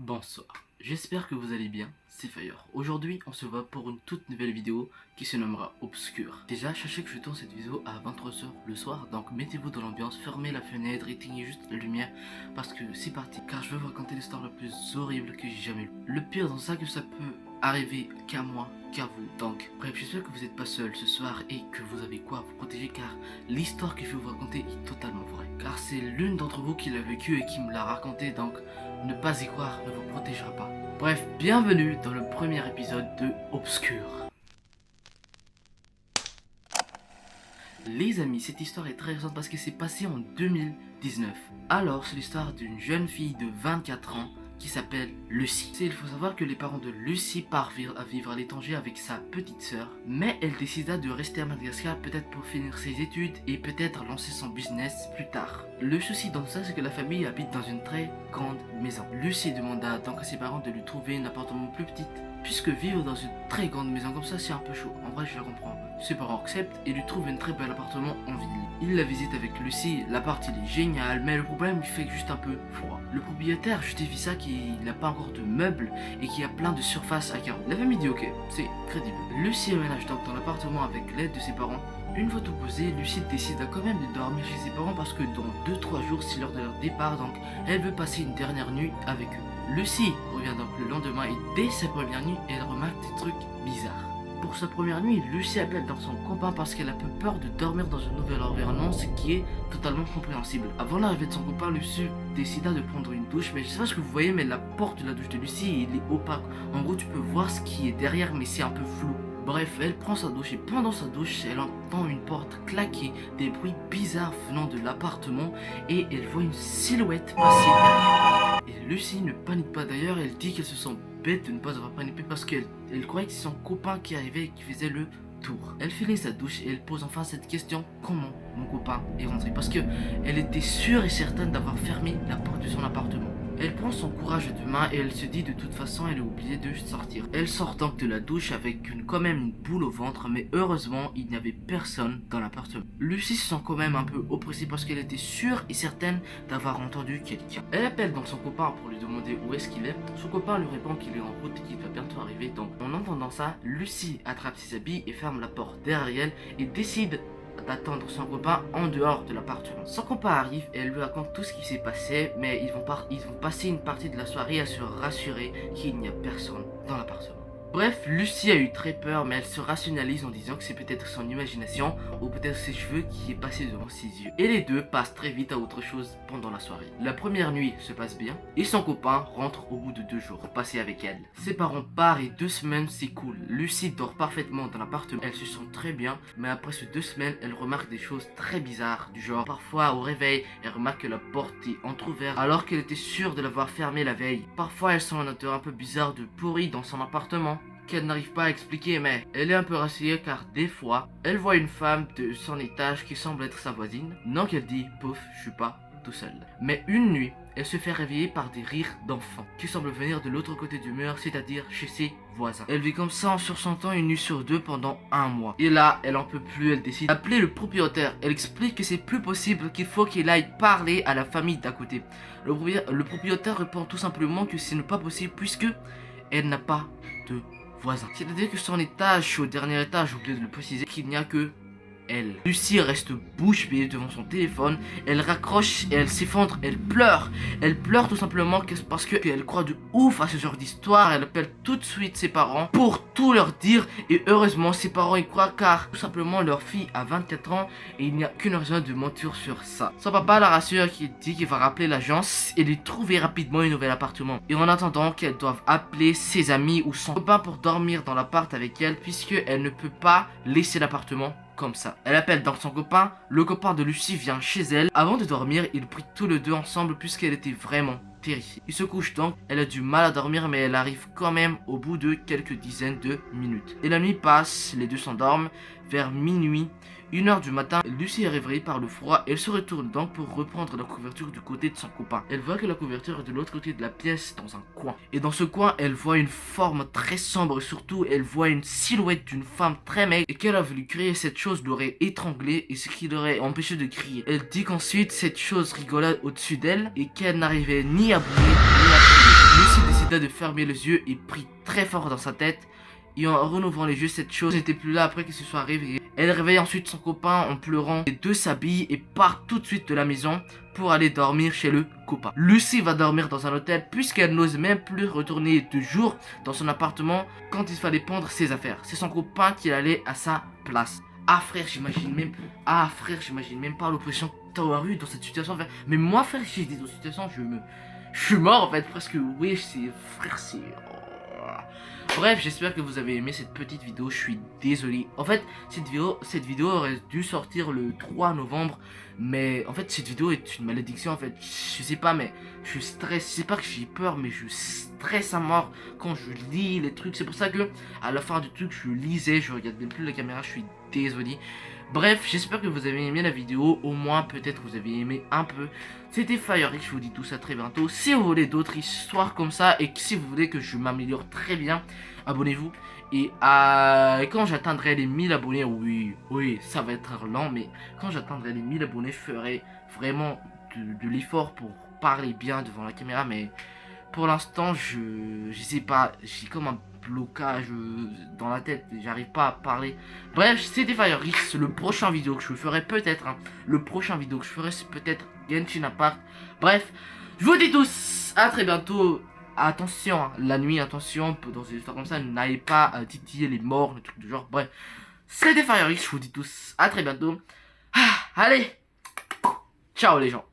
Bonsoir, j'espère que vous allez bien, c'est Fire. Aujourd'hui, on se voit pour une toute nouvelle vidéo qui se nommera Obscur. Déjà, sachez que je tourne cette vidéo à 23h le soir, donc mettez-vous dans l'ambiance, fermez la fenêtre, éteignez juste la lumière, parce que c'est parti. Car je vais vous raconter l'histoire la plus horrible que j'ai jamais lue. Le pire dans ça, que ça peut arriver qu'à moi, qu'à vous. Donc, bref, j'espère que vous n'êtes pas seul ce soir et que vous avez quoi à vous protéger, car l'histoire que je vais vous raconter est totalement vraie. Car c'est l'une d'entre vous qui l'a vécu et qui me l'a raconté, donc ne pas y croire ne vous protégera pas. Bref, bienvenue dans le premier épisode de Obscur. Les amis, cette histoire est très récente parce que c'est passé en 2019. Alors, c'est l'histoire d'une jeune fille de 24 ans qui s'appelle Lucie. Il faut savoir que les parents de Lucie partent à vivre à l'étranger avec sa petite sœur, mais elle décida de rester à Madagascar peut-être pour finir ses études et peut-être lancer son business plus tard. Le souci dans ça, c'est que la famille habite dans une très grande maison. Lucie demanda donc à ses parents de lui trouver un appartement plus petit, puisque vivre dans une très grande maison comme ça, c'est un peu chaud. En vrai, je le comprends. Ses parents acceptent et lui trouvent un très bel appartement en ville. Il la visite avec Lucie, l'appart il est génial, mais le problème il fait juste un peu froid. Le propriétaire justifie ça qu'il n'a pas encore de meubles et qu'il y a plein de surface à garder. La famille dit ok, c'est crédible. Lucie emménage donc dans l'appartement avec l'aide de ses parents. Une fois tout posé, Lucie décide quand même de dormir chez ses parents parce que dans 2-3 jours c'est l'heure de leur départ, donc elle veut passer une dernière nuit avec eux. Lucie revient donc le lendemain et dès sa première nuit, elle remarque des trucs bizarres. Pour sa première nuit, Lucie appelle dans son copain parce qu'elle a peu peur de dormir dans un nouvel environnement, ce qui est totalement compréhensible. Avant l'arrivée de son copain, Lucie décida de prendre une douche, mais je sais pas ce que vous voyez, mais la porte de la douche de Lucie, il est opaque. En gros, tu peux voir ce qui est derrière, mais c'est un peu flou. Bref, elle prend sa douche et pendant sa douche, elle entend une porte claquer, des bruits bizarres venant de l'appartement et elle voit une silhouette passer derrière. Et Lucie ne panique pas d'ailleurs, elle dit qu'elle se sent bête de ne pas avoir paniqué parce qu'elle croyait que c'est son copain qui arrivait et qui faisait le tour. Elle finit sa douche et elle pose enfin cette question: comment mon copain est rentré? Parce que elle était sûre et certaine d'avoir fermé la porte de son appartement. Elle prend son courage à deux mains et elle se dit de toute façon elle a oublié de sortir. Elle sort donc de la douche avec quand même une boule au ventre, mais heureusement il n'y avait personne dans l'appartement. Lucie se sent quand même un peu oppressée parce qu'elle était sûre et certaine d'avoir entendu quelqu'un. Elle appelle donc son copain pour lui demander où est-ce qu'il est. Son copain lui répond qu'il est en route et qu'il va bientôt arriver. Donc en entendant ça, Lucie attrape ses habits et ferme la porte derrière elle et décide d'attendre son copain en dehors de l'appartement. Son copain arrive et elle lui raconte tout ce qui s'est passé, mais ils vont passer une partie de la soirée à se rassurer qu'il n'y a personne dans l'appartement. Bref, Lucie a eu très peur, mais elle se rationalise en disant que c'est peut-être son imagination ou peut-être ses cheveux qui est passé devant ses yeux. Et les deux passent très vite à autre chose pendant la soirée. La première nuit se passe bien et son copain rentre au bout de 2 jours pour passer avec elle. Ses parents partent et 2 semaines s'écoulent. Lucie dort parfaitement dans l'appartement, elle se sent très bien, mais après ces 2 semaines, elle remarque des choses très bizarres, du genre parfois au réveil, elle remarque que la porte est entrouverte alors qu'elle était sûre de l'avoir fermée la veille. Parfois, elle sent un odeur un peu bizarre de pourri dans son appartement qu'elle n'arrive pas à expliquer, mais elle est un peu rassurée car des fois, elle voit une femme de son étage qui semble être sa voisine. Donc elle dit, pouf, je suis pas tout seul. Mais une nuit, elle se fait réveiller par des rires d'enfants qui semblent venir de l'autre côté du mur, c'est-à-dire chez ses voisins. Elle vit comme ça en sursentant une nuit sur 2 pendant 1 mois. Et là, elle en peut plus, elle décide d'appeler le propriétaire. Elle explique que c'est plus possible, qu'il faut qu'elle aille parler à la famille d'à côté. Le propriétaire répond tout simplement que ce n'est pas possible puisque elle n'a pas de voisin. C'est-à-dire que son étage, au dernier étage, j'ai oublié de le préciser, qu'il n'y a que elle. Lucie reste bouche bée devant son téléphone, elle raccroche et elle s'effondre, elle pleure. Elle pleure tout simplement parce qu'elle croit de ouf à ce genre d'histoire. Elle appelle tout de suite ses parents pour tout leur dire et heureusement ses parents y croient car tout simplement leur fille a 24 ans et il n'y a qu'une raison de mentir sur ça. Son papa la rassure qui dit qu'il va rappeler l'agence et lui trouver rapidement un nouvel appartement. Et en attendant qu'elle doive appeler ses amis ou son copain pour dormir dans l'appart avec elle puisque elle ne peut pas laisser l'appartement comme ça. Elle appelle donc son copain, le copain de Lucie vient chez elle. Avant de dormir, ils prient tous les deux ensemble puisqu'elle était vraiment terrifiée. Ils se couchent donc, elle a du mal à dormir mais elle arrive quand même au bout de quelques dizaines de minutes. Et la nuit passe, les deux s'endorment. Vers minuit, 1h du matin, Lucie est réveillée par le froid. Elle se retourne donc pour reprendre la couverture du côté de son copain. Elle voit que la couverture est de l'autre côté de la pièce, dans un coin. Et dans ce coin, elle voit une forme très sombre et surtout, elle voit une silhouette d'une femme très maigre et qu'elle a voulu crier. Cette chose l'aurait étranglée et ce qui l'aurait empêché de crier. Elle dit qu'ensuite, cette chose rigolait au-dessus d'elle et qu'elle n'arrivait ni à bouger ni à crier. Lucie décide de fermer les yeux et prie très fort dans sa tête. Et en renouvrant les yeux, cette chose n'était plus là après qu'il se soit réveillé. Elle réveille ensuite son copain en pleurant. Les deux s'habillent et partent tout de suite de la maison pour aller dormir chez le copain. Lucy va dormir dans un hôtel puisqu'elle n'ose même plus retourner de jour dans son appartement quand il fallait prendre ses affaires. C'est son copain qui allait à sa place. Ah frère, j'imagine même pas l'oppression que t'as eu dans cette situation. Mais moi frère, j'ai été dans cette situation, je suis mort en fait, presque. Oui, frère, c'est... Bref, j'espère que vous avez aimé cette petite vidéo, je suis désolé. En fait, cette vidéo aurait dû sortir le 3 novembre. Mais en fait, cette vidéo est une malédiction en fait. Je sais pas, mais je stresse. C'est pas que j'ai peur, mais je stresse à mort quand je lis les trucs. C'est pour ça que à la fin du truc, je lisais, je regardais même plus la caméra, je suis désolé. Bref, j'espère que vous avez aimé la vidéo. Au moins, peut-être vous avez aimé un peu. C'était FireX, je vous dis tout ça très bientôt. Si vous voulez d'autres histoires comme ça et que si vous voulez que je m'améliore très bien, abonnez-vous. Et quand j'atteindrai les 1000 abonnés, oui, ça va être lent, mais quand j'atteindrai les 1000 abonnés, je ferai vraiment de l'effort pour parler bien devant la caméra. Mais pour l'instant, je sais pas, j'ai comme un blocage dans la tête, j'arrive pas à parler. Bref, c'était FireX. Le prochain vidéo que je ferai peut-être, le prochain vidéo que je ferai, c'est peut-être Genshin Impact. Bref, je vous dis tous à très bientôt. Attention, la nuit, attention, dans des histoires comme ça, n'allez pas titiller les morts, les trucs du genre. Bref, c'était FireX, je vous dis tous à très bientôt. Allez, ciao les gens.